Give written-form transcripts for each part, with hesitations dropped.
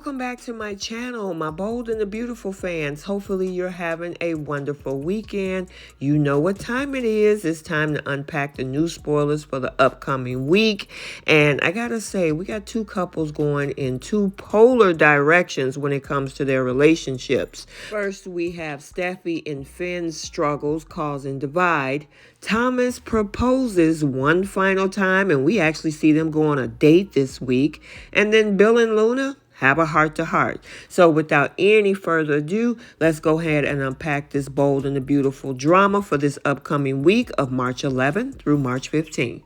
Welcome back to my channel, my bold and the beautiful fans. Hopefully you're having a wonderful weekend. You know what time it is. It's time to unpack the new spoilers for the upcoming week. And I gotta say, we got two couples going in two polar directions when it comes to their relationships. First, we have Steffy and Finn's struggles causing divide. Thomas proposes one final time, and we actually see them go on a date this week. And then Bill and Luna have a heart-to-heart. So without any further ado, let's go ahead and unpack this bold and the beautiful drama for this upcoming week of March 11th through March 15th.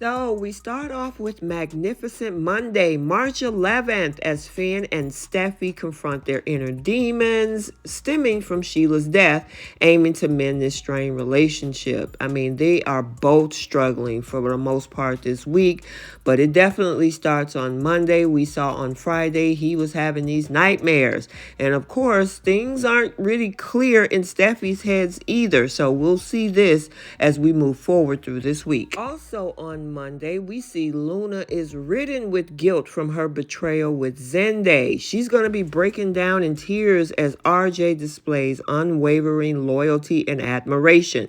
So we start off with Magnificent Monday, March 11th, as Finn and Steffy confront their inner demons stemming from Sheila's death, aiming to mend this strained relationship. I mean, they are both struggling for the most part this week, but it definitely starts on Monday. We saw on Friday he was having these nightmares. And of course, things aren't really clear in Steffy's heads either. So we'll see this as we move forward through this week. Also on Monday, we see Luna is ridden with guilt from her betrayal with Zende. She's going to be breaking down in tears as RJ displays unwavering loyalty and admiration.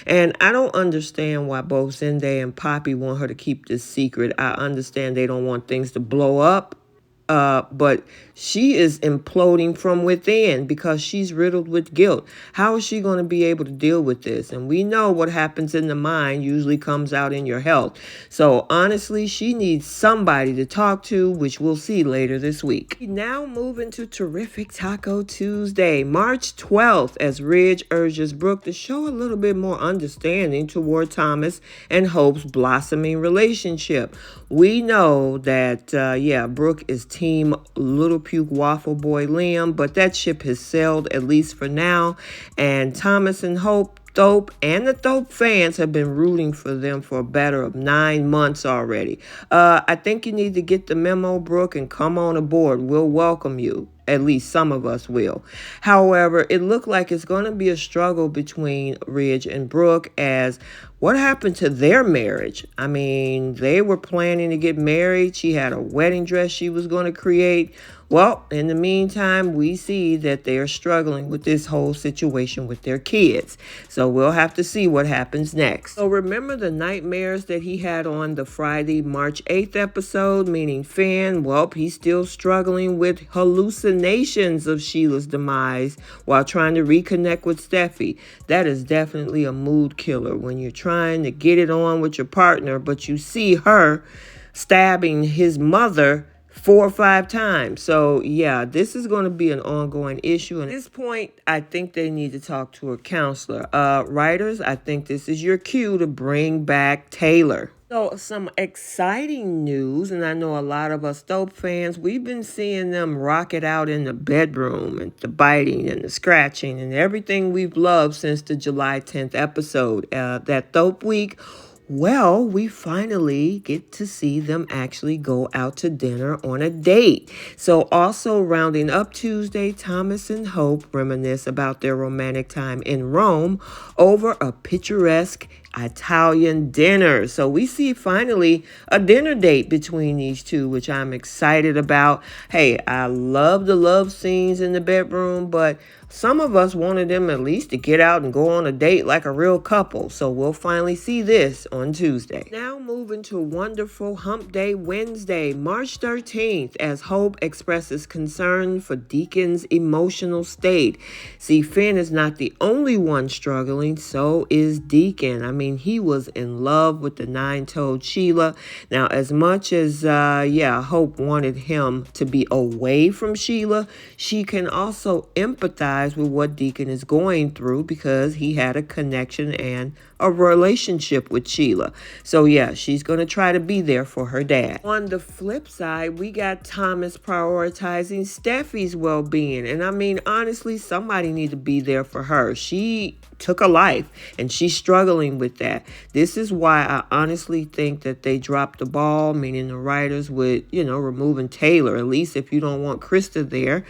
And I don't understand why both Zende and Poppy want her to keep this secret. I understand they don't want things to blow up. But she is imploding from within because she's riddled with guilt. How is she going to be able to deal with this? And we know what happens in the mind usually comes out in your health. So honestly, she needs somebody to talk to, which we'll see later this week. We now move into Terrific Taco Tuesday, March 12th, as Ridge urges Brooke to show a little bit more understanding toward Thomas and Hope's blossoming relationship. We know that, Brooke is Team Little Puke Waffle Boy Liam, but that ship has sailed, at least for now. And Thomas and Hope, Thope, and the Thope fans have been rooting for them for a better of 9 months already. I think you need to get the memo, Brooke, and come on aboard. We'll welcome you. At least some of us will. However, it looked like it's going to be a struggle between Ridge and Brooke as what happened to their marriage? I mean, they were planning to get married. She had a wedding dress she was going to create. Well, in the meantime, we see that they are struggling with this whole situation with their kids. So we'll have to see what happens next. So remember the nightmares that he had on the Friday, March 8th episode, meaning Finn? Well, he's still struggling with hallucinations of Sheila's demise while trying to reconnect with Steffy. That is definitely a mood killer when you're trying to get it on with your partner, but you see her stabbing his mother 4 or 5 times. So yeah, this is going to be an ongoing issue. And at this point, I think they need to talk to a counselor. Writers, I think this is your cue to bring back Taylor. So some exciting news, and I know a lot of us Thope fans, we've been seeing them rock it out in the bedroom and the biting and the scratching and everything we've loved since the July 10th episode. That Thope week, well, we finally get to see them actually go out to dinner on a date. So also rounding up Tuesday, Thomas and Hope reminisce about their romantic time in Rome over a picturesque Italian dinner. So we see finally a dinner date between these two, which I'm excited about. Hey, I love the love scenes in the bedroom, but some of us wanted them at least to get out and go on a date like a real couple. So we'll finally see this on Tuesday. Now moving to Wonderful Hump Day Wednesday, March 13th, as Hope expresses concern for Deacon's emotional state. See, Finn is not the only one struggling, so is Deacon. I mean, he was in love with the 9-toed Sheila. Now, as much as, Hope wanted him to be away from Sheila, she can also empathize with what Deacon is going through because he had a connection and a relationship with Sheila. So yeah, she's going to try to be there for her dad. On the flip side, we got Thomas prioritizing Steffy's well-being. And I mean, honestly, somebody need to be there for her. She took a life and she's struggling with that. This is why I honestly think that they dropped the ball, meaning the writers with, removing Taylor. At least if you don't want Krista there,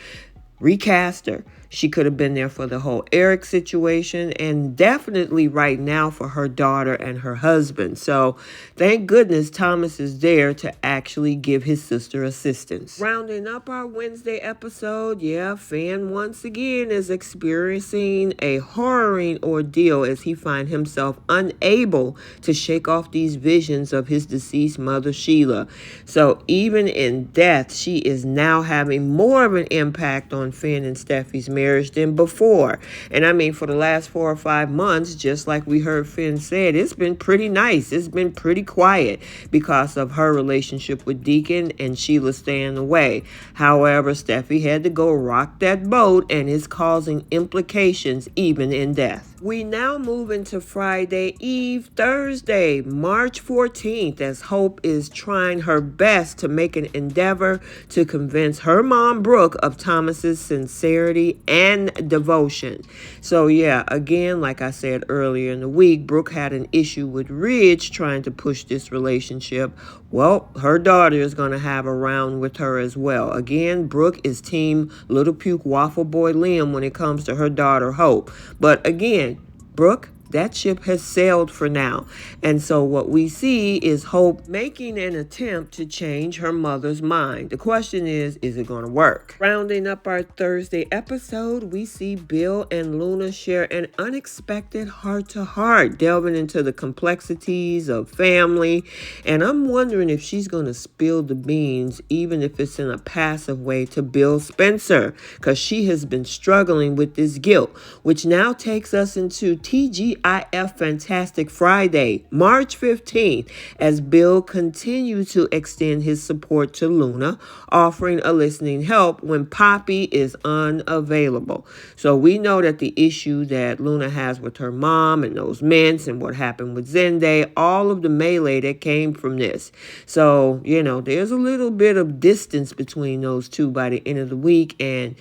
recast her. She could have been there for the whole Eric situation, and definitely right now for her daughter and her husband. So thank goodness Thomas is there to actually give his sister assistance. Rounding up our Wednesday episode, Finn once again is experiencing a harrowing ordeal as he finds himself unable to shake off these visions of his deceased mother, Sheila. So even in death, she is now having more of an impact on Finn and Steffi's marriage than before. And I mean, for the last 4 or 5 months, just like we heard Finn said, it's been pretty nice. It's been pretty quiet because of her relationship with Deacon and Sheila staying away. However, Steffi had to go rock that boat and is causing implications even in death. We now move into Friday Eve, Thursday, March 14th, as Hope is trying her best to make an endeavor to convince her mom, Brooke, of Thomas's sincerity and devotion. So again, like I said earlier in the week, Brooke had an issue with Ridge trying to push this relationship. Well, her daughter is going to have a round with her as well. Again, Brooke is team Little Puke Waffle Boy Liam when it comes to her daughter, Hope. But again, Brooke, that ship has sailed for now. And so what we see is Hope making an attempt to change her mother's mind. The question is it going to work? Rounding up our Thursday episode, we see Bill and Luna share an unexpected heart-to-heart, delving into the complexities of family. And I'm wondering if she's going to spill the beans, even if it's in a passive way, to Bill Spencer, because she has been struggling with this guilt, which now takes us into TGIF Fantastic Friday, March 15th, as Bill continues to extend his support to Luna, offering a listening help when Poppy is unavailable. So we know that the issue that Luna has with her mom and those mints and what happened with Zende, all of the melee that came from this. So, there's a little bit of distance between those two by the end of the week. And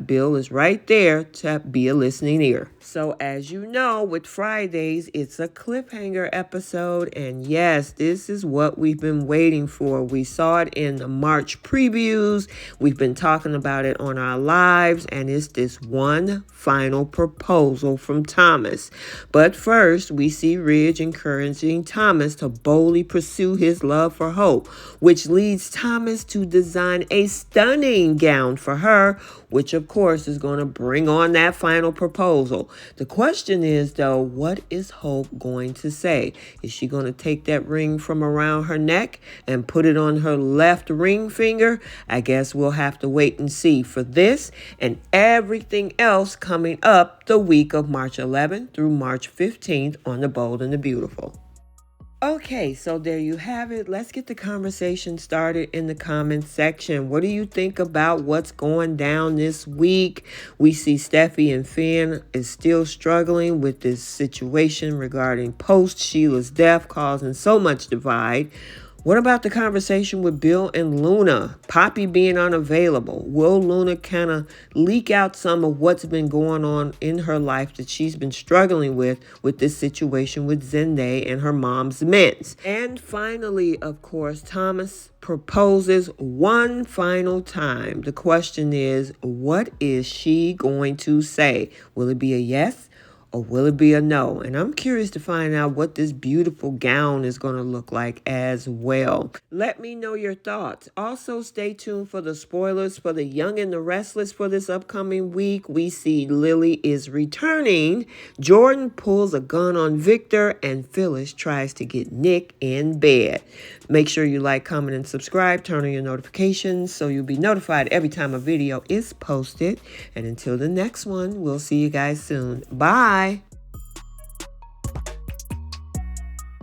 Bill is right there to be a listening ear. So as you know, with Fridays, it's a cliffhanger episode. And yes, this is what we've been waiting for. We saw it in the March previews. We've been talking about it on our lives. And it's this one final proposal from Thomas. But first, we see Ridge encouraging Thomas to boldly pursue his love for Hope, which leads Thomas to design a stunning gown for her, which of course is going to bring on that final proposal. The question is, though, what is Hope going to say? Is she going to take that ring from around her neck and put it on her left ring finger? I guess we'll have to wait and see for this and everything else coming up the week of March 11th through March 15th on The Bold and the Beautiful. Okay, so there you have it. Let's get the conversation started in the comments section. What do you think about what's going down this week? We see Steffy and Finn is still struggling with this situation regarding post-Sheila's death, causing so much divide. What about the conversation with Bill and Luna? Poppy being unavailable. Will Luna kind of leak out some of what's been going on in her life that she's been struggling with this situation with Zende and her mom's mints? And finally, of course, Thomas proposes one final time. The question is, what is she going to say? Will it be a yes? Or will it be a no? And I'm curious to find out what this beautiful gown is going to look like as well. Let me know your thoughts. Also, stay tuned for the spoilers for The Young and the Restless for this upcoming week. We see Lily is returning. Jordan pulls a gun on Victor, and Phyllis tries to get Nick in bed. Make sure you like, comment, and subscribe. Turn on your notifications so you'll be notified every time a video is posted. And until the next one, we'll see you guys soon. Bye.